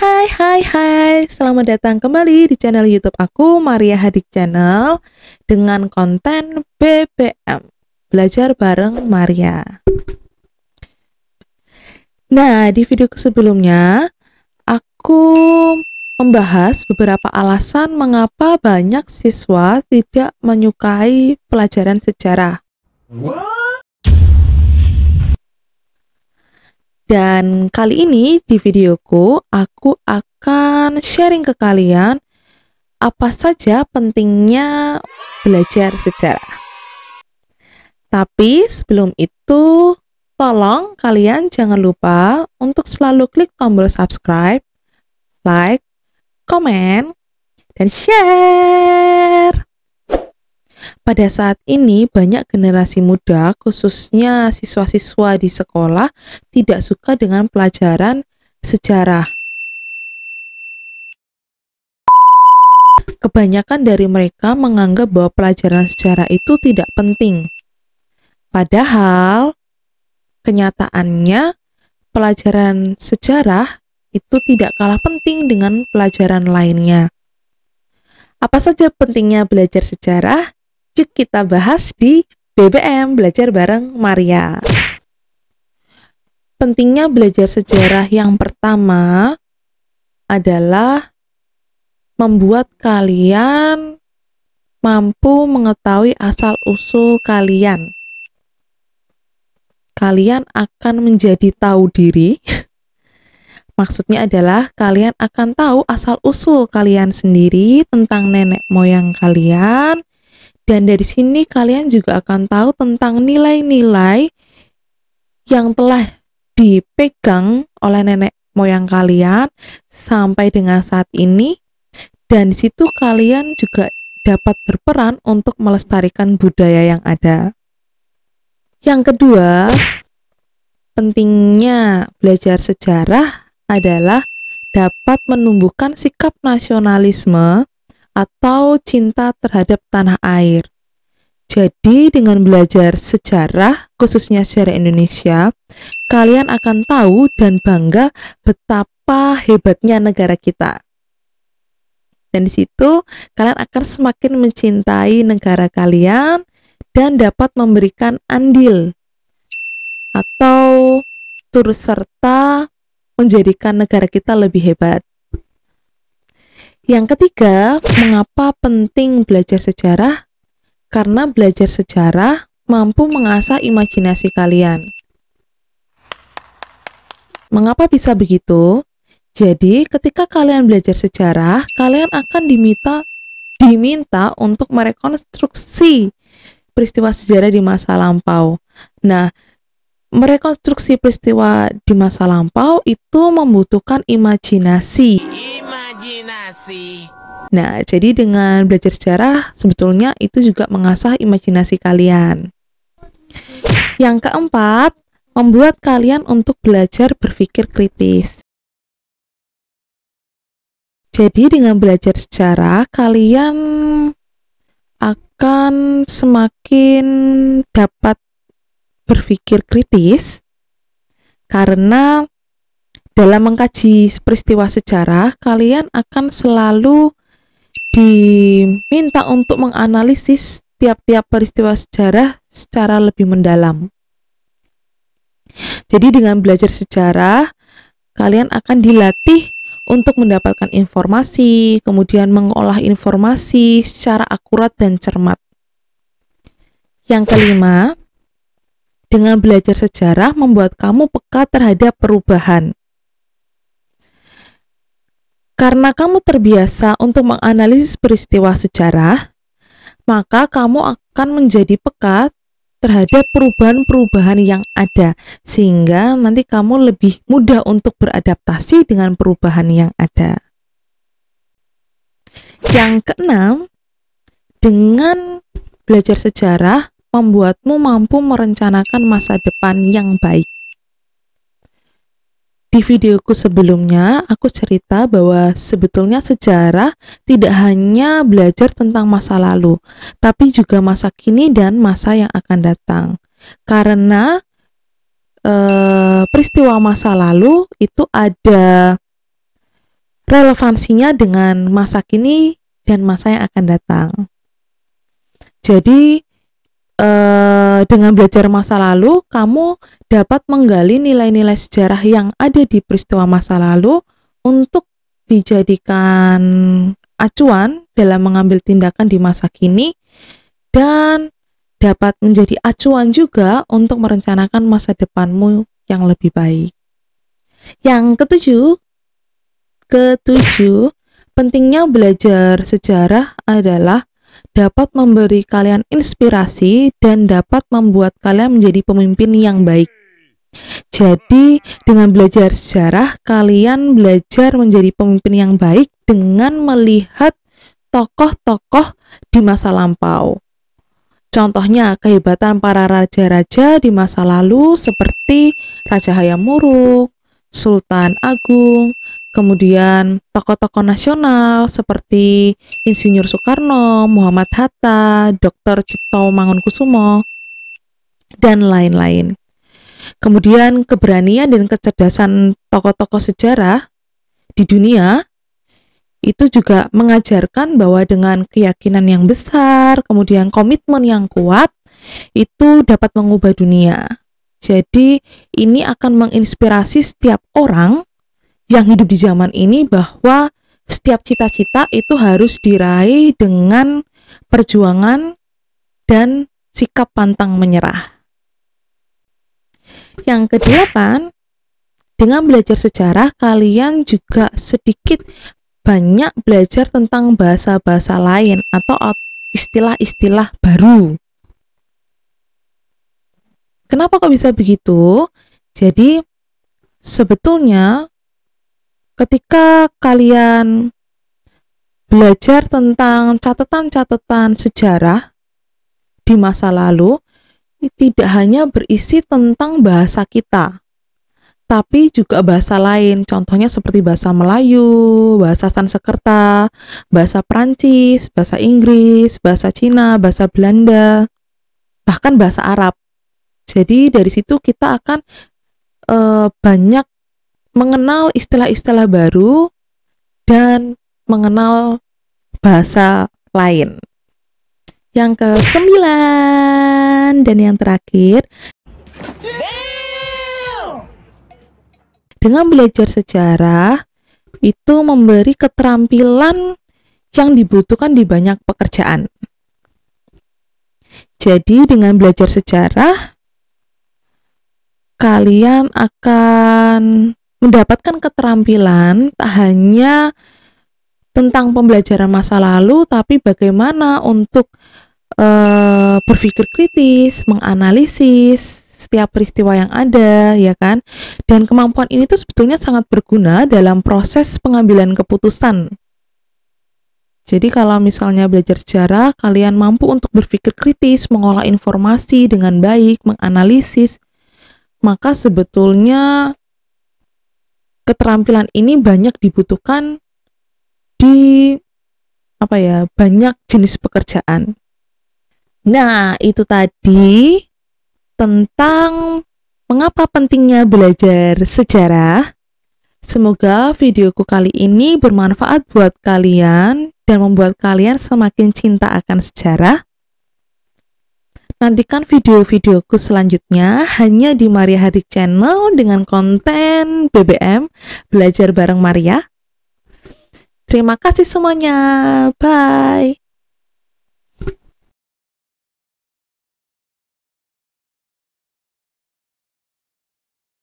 Hai, selamat datang kembali di channel YouTube aku, Maria Hadik Channel, dengan konten BBM, Belajar Bareng Maria. Nah, di video sebelumnya, aku membahas beberapa alasan mengapa banyak siswa tidak menyukai pelajaran sejarah. Dan kali ini di videoku, aku akan sharing ke kalian apa saja pentingnya belajar sejarah. Tapi sebelum itu, tolong kalian jangan lupa untuk selalu klik tombol subscribe, like, komen, dan share. Pada saat ini, banyak generasi muda, khususnya siswa-siswa di sekolah, tidak suka dengan pelajaran sejarah. Kebanyakan dari mereka menganggap bahwa pelajaran sejarah itu tidak penting. Padahal, kenyataannya, pelajaran sejarah itu tidak kalah penting dengan pelajaran lainnya. Apa saja pentingnya belajar sejarah? Yuk kita bahas di BBM, Belajar Bareng Maria. Pentingnya belajar sejarah yang pertama adalah membuat kalian mampu mengetahui asal-usul kalian. Kalian akan menjadi tahu diri. Maksudnya adalah kalian akan tahu asal-usul kalian sendiri tentang nenek moyang kalian. Dan dari sini kalian juga akan tahu tentang nilai-nilai yang telah dipegang oleh nenek moyang kalian sampai dengan saat ini. Dan di situ kalian juga dapat berperan untuk melestarikan budaya yang ada. Yang kedua, pentingnya belajar sejarah adalah dapat menumbuhkan sikap nasionalisme atau cinta terhadap tanah air. Jadi dengan belajar sejarah, khususnya sejarah Indonesia, kalian akan tahu dan bangga betapa hebatnya negara kita. Dan di situ kalian akan semakin mencintai negara kalian dan dapat memberikan andil atau turut serta menjadikan negara kita lebih hebat. Yang ketiga, mengapa penting belajar sejarah? Karena belajar sejarah mampu mengasah imajinasi kalian. Mengapa bisa begitu? Jadi, ketika kalian belajar sejarah, kalian akan diminta untuk merekonstruksi peristiwa sejarah di masa lampau. Nah, merekonstruksi peristiwa di masa lampau itu membutuhkan imajinasi. Nah, jadi dengan belajar sejarah sebetulnya itu juga mengasah imajinasi kalian. Yang keempat, membuat kalian untuk belajar berpikir kritis. Jadi dengan belajar sejarah, kalian akan semakin dapat berpikir kritis karena dalam mengkaji peristiwa sejarah, kalian akan selalu diminta untuk menganalisis tiap-tiap peristiwa sejarah secara lebih mendalam. Jadi dengan belajar sejarah, kalian akan dilatih untuk mendapatkan informasi, kemudian mengolah informasi secara akurat dan cermat. Yang kelima, dengan belajar sejarah membuat kamu peka terhadap perubahan. Karena kamu terbiasa untuk menganalisis peristiwa sejarah, maka kamu akan menjadi peka terhadap perubahan-perubahan yang ada, sehingga nanti kamu lebih mudah untuk beradaptasi dengan perubahan yang ada. Yang keenam, dengan belajar sejarah membuatmu mampu merencanakan masa depan yang baik. Di videoku sebelumnya, aku cerita bahwa sebetulnya sejarah tidak hanya belajar tentang masa lalu, tapi juga masa kini dan masa yang akan datang. Karena peristiwa masa lalu itu ada relevansinya dengan masa kini dan masa yang akan datang. Jadi dengan belajar masa lalu, kamu dapat menggali nilai-nilai sejarah yang ada di peristiwa masa lalu untuk dijadikan acuan dalam mengambil tindakan di masa kini, dan dapat menjadi acuan juga untuk merencanakan masa depanmu yang lebih baik. Yang ketujuh, pentingnya belajar sejarah adalah dapat memberi kalian inspirasi dan dapat membuat kalian menjadi pemimpin yang baik. Jadi, dengan belajar sejarah, kalian belajar menjadi pemimpin yang baik dengan melihat tokoh-tokoh di masa lampau. Contohnya, kehebatan para raja-raja di masa lalu seperti Raja Hayam Wuruk, Sultan Agung, kemudian tokoh-tokoh nasional seperti Insinyur Soekarno, Muhammad Hatta, Dr. Cipto Mangunkusumo, dan lain-lain. Kemudian keberanian dan kecerdasan tokoh-tokoh sejarah di dunia itu juga mengajarkan bahwa dengan keyakinan yang besar, kemudian komitmen yang kuat, itu dapat mengubah dunia. Jadi ini akan menginspirasi setiap orang yang hidup di zaman ini bahwa setiap cita-cita itu harus diraih dengan perjuangan dan sikap pantang menyerah. Yang kedelapan, dengan belajar sejarah, kalian juga sedikit banyak belajar tentang bahasa-bahasa lain atau istilah-istilah baru. Kenapa kok bisa begitu? Jadi, sebetulnya ketika kalian belajar tentang catatan-catatan sejarah di masa lalu, tidak hanya berisi tentang bahasa kita, tapi juga bahasa lain, contohnya seperti bahasa Melayu, bahasa Sanskerta, bahasa Perancis, bahasa Inggris, bahasa Cina, bahasa Belanda, bahkan bahasa Arab. Jadi dari situ kita akan banyak mengenal istilah-istilah baru dan mengenal bahasa lain. Yang ke-9 dan yang terakhir, dengan belajar sejarah itu memberi keterampilan yang dibutuhkan di banyak pekerjaan. Jadi dengan belajar sejarah, kalian akan mendapatkan keterampilan tak hanya tentang pembelajaran masa lalu, tapi bagaimana untuk berpikir kritis, menganalisis setiap peristiwa yang ada, ya kan? Dan kemampuan ini tuh sebetulnya sangat berguna dalam proses pengambilan keputusan. Jadi kalau misalnya belajar sejarah, kalian mampu untuk berpikir kritis, mengolah informasi dengan baik, menganalisis, maka sebetulnya keterampilan ini banyak dibutuhkan di banyak jenis pekerjaan. Nah, itu tadi tentang mengapa pentingnya belajar sejarah. Semoga videoku kali ini bermanfaat buat kalian dan membuat kalian semakin cinta akan sejarah. Nantikan video-videoku selanjutnya hanya di Maria Hadik Channel dengan konten BBM Belajar Bareng Maria. Terima kasih semuanya. Bye.